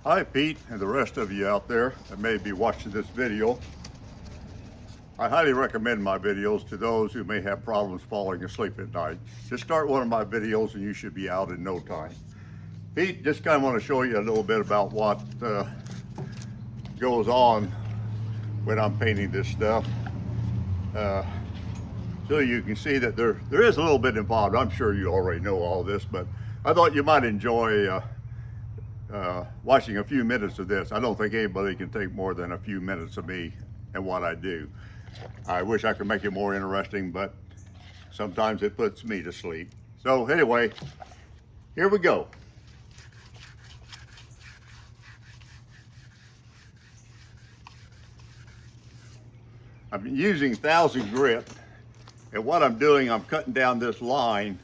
Hi Pete and the rest of you out there that may be watching this video. I highly recommend my videos to those who may have problems falling asleep at night. Just start one of my videos and you should be out in no time. Pete, just kind of want to show you a little bit about what goes on when I'm painting this stuff. So you can see that there is a little bit involved. I'm sure you already know all this, but I thought you might enjoy watching a few minutes of this. I don't think anybody can take more than a few minutes of me and what I do. I wish I could make it more interesting, but sometimes it puts me to sleep. So anyway, here we go. I'm using 1000 grit, and what I'm doing, I'm cutting down this line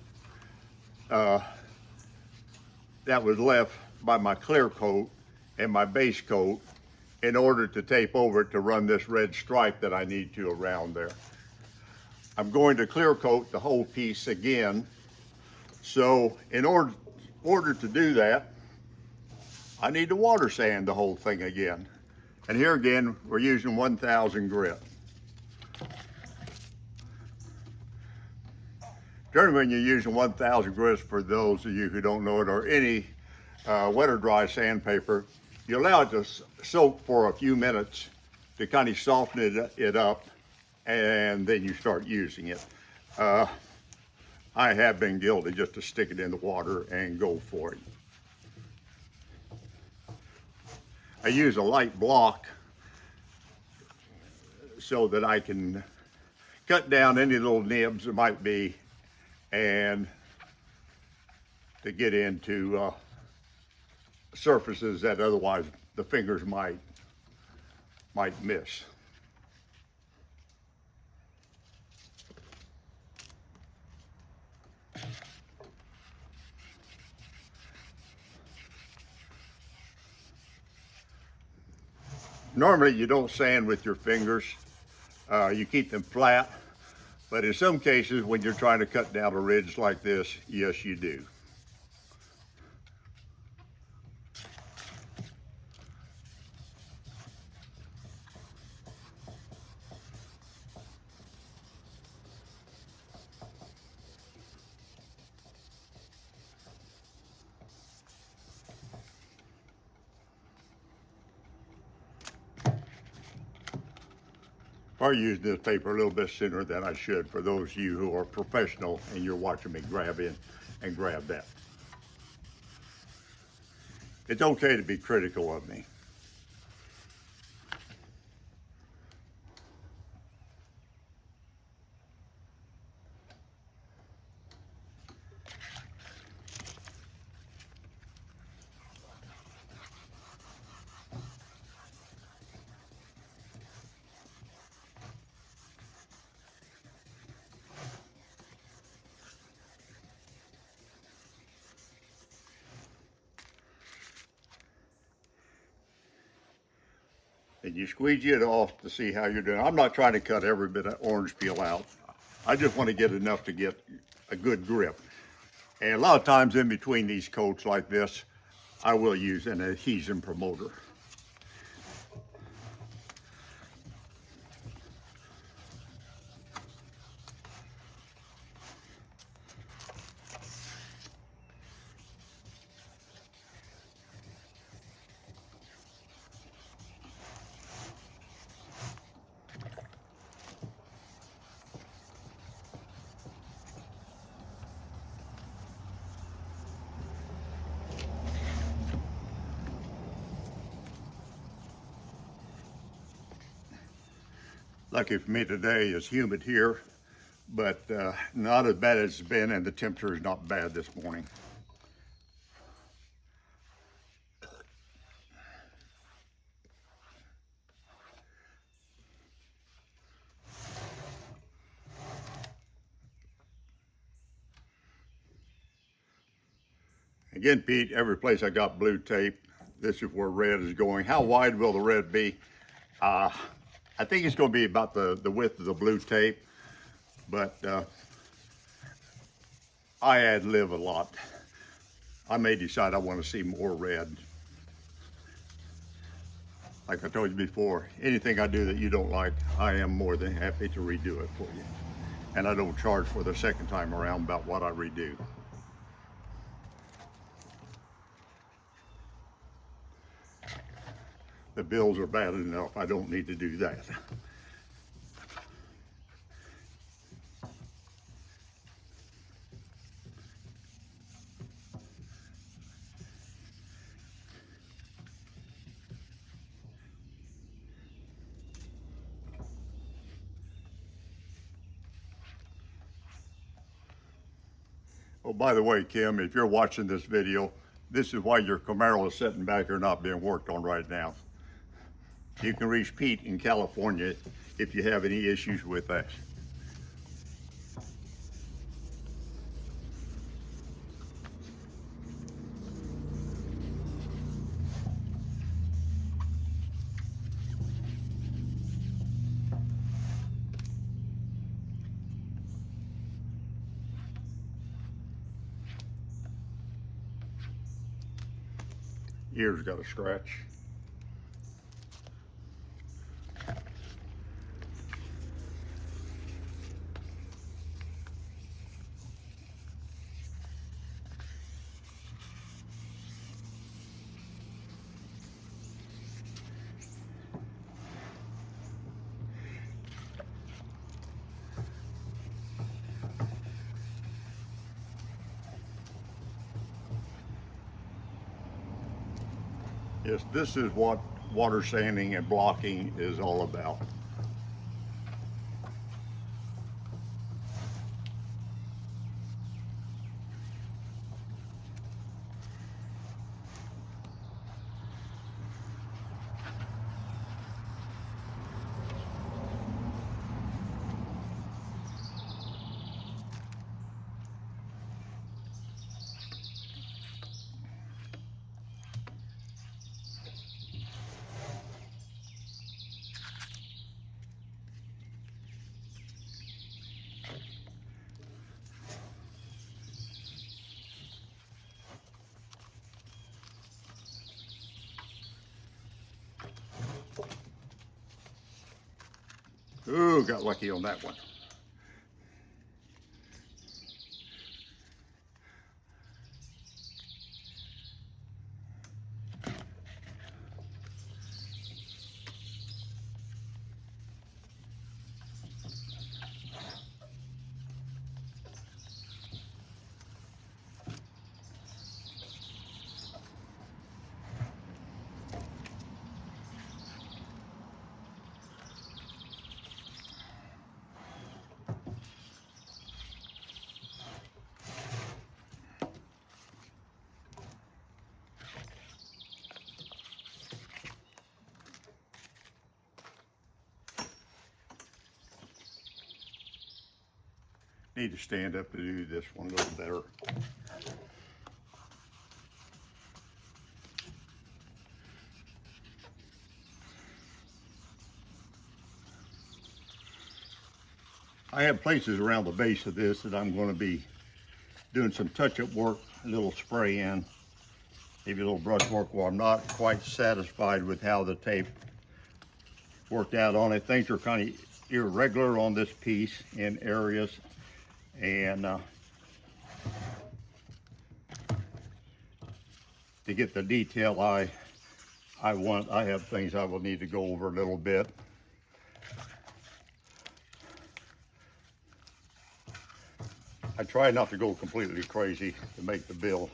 that was left by my clear coat and my base coat in order to tape over it to run this red stripe that I need to around there. I'm going to clear coat the whole piece again. So in order to do that, I need to water sand the whole thing again. And here again, we're using 1000 grit. Generally, when you're using 1000 grit, for those of you who don't know it, or any wet or dry sandpaper, you allow it to soak for a few minutes to kind of soften it up, and then you start using it. I have been guilty just to stick it in the water and go for it. I use a light block so that I can cut down any little nibs there might be and to get into surfaces that otherwise the fingers might miss. Normally you don't sand with your fingers, you keep them flat, but in some cases when you're trying to cut down a ridge like this, yes you do. I used this paper a little bit sooner than I should for those of you who are professional and you're watching me grab in and grab that. It's okay to be critical of me. And you squeegee it off to see how you're doing. I'm not trying to cut every bit of orange peel out. I just want to get enough to get a good grip. And a lot of times in between these coats like this, I will use an adhesion promoter. Lucky for me today, it's humid here, but not as bad as it's been, and the temperature is not bad this morning. Again, Pete, every place I got blue tape, this is where red is going. How wide will the red be? I think it's going to be about the width of the blue tape, but I ad lib a lot. I may decide I want to see more red. like I told you before, anything I do that you don't like, I am more than happy to redo it for you. And I don't charge for the second time around about what I redo. The bills are bad enough, I don't need to do that. Oh, by the way, Kim, if you're watching this video, this is why your Camaro is sitting back here not being worked on right now. You can reach Pete in California if you have any issues with that. Ear's got a scratch. Yes, this is what water sanding and blocking is all about. Ooh, got lucky on that one. Need to stand up to do this one a little better. I have places around the base of this that I'm going to be doing some touch-up work, a little spray in, maybe a little brush work where I'm not quite satisfied with how the tape worked out on it. Things are kind of irregular on this piece in areas, and to get the detail I want, I have things I will need to go over a little bit. I try not to go completely crazy to make the bill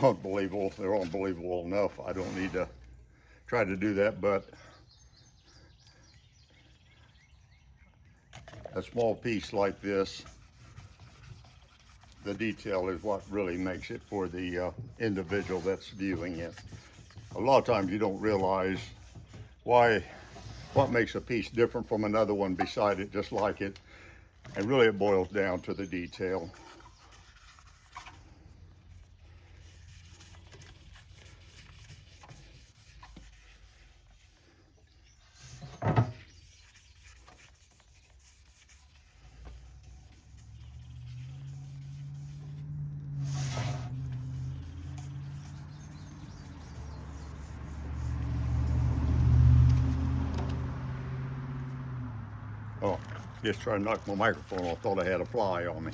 unbelievable. They're unbelievable enough. I don't need to try to do that, but a small piece like this, the detail is what really makes it for the individual that's viewing it. A lot of times you don't realize what makes a piece different from another one beside it, just like it. And really it boils down to the detail. Oh, just trying to knock my microphone off. Thought I had a fly on me.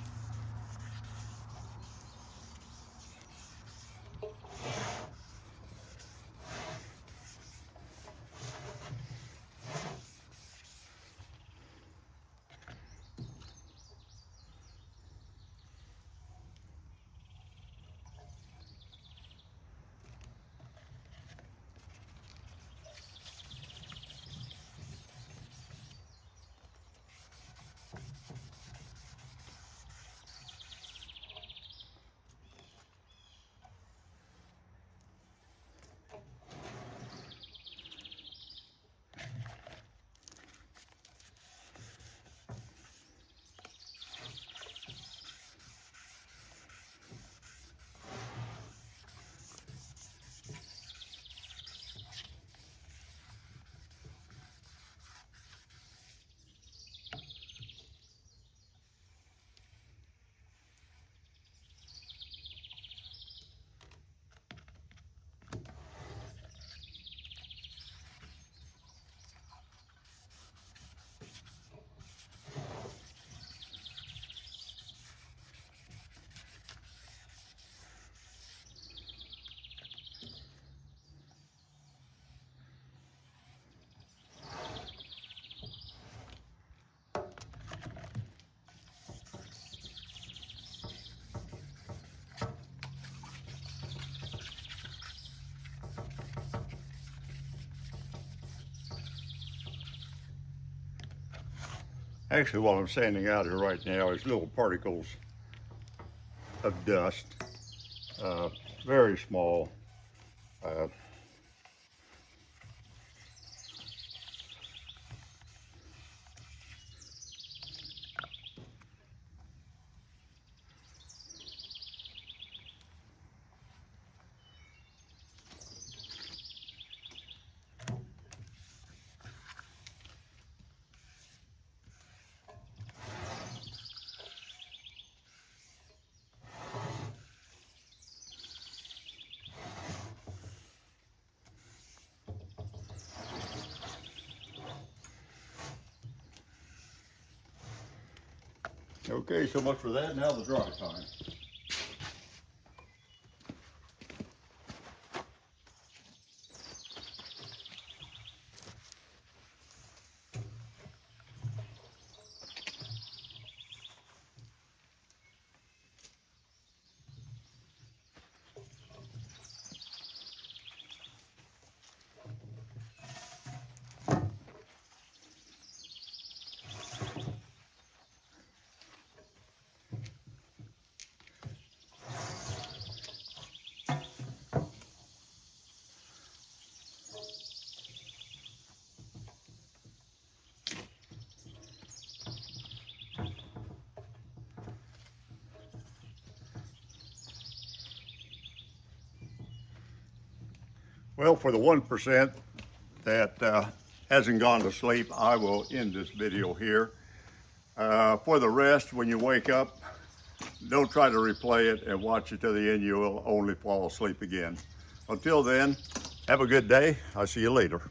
Actually, what I'm sanding out here right now is little particles of dust, very small. Uh, okay, so much for that. Now the dry time. Well, for the 1% that hasn't gone to sleep, I will end this video here. For the rest, when you wake up, don't try to replay it and watch it to the end. You will only fall asleep again. Until then, have a good day. I'll see you later.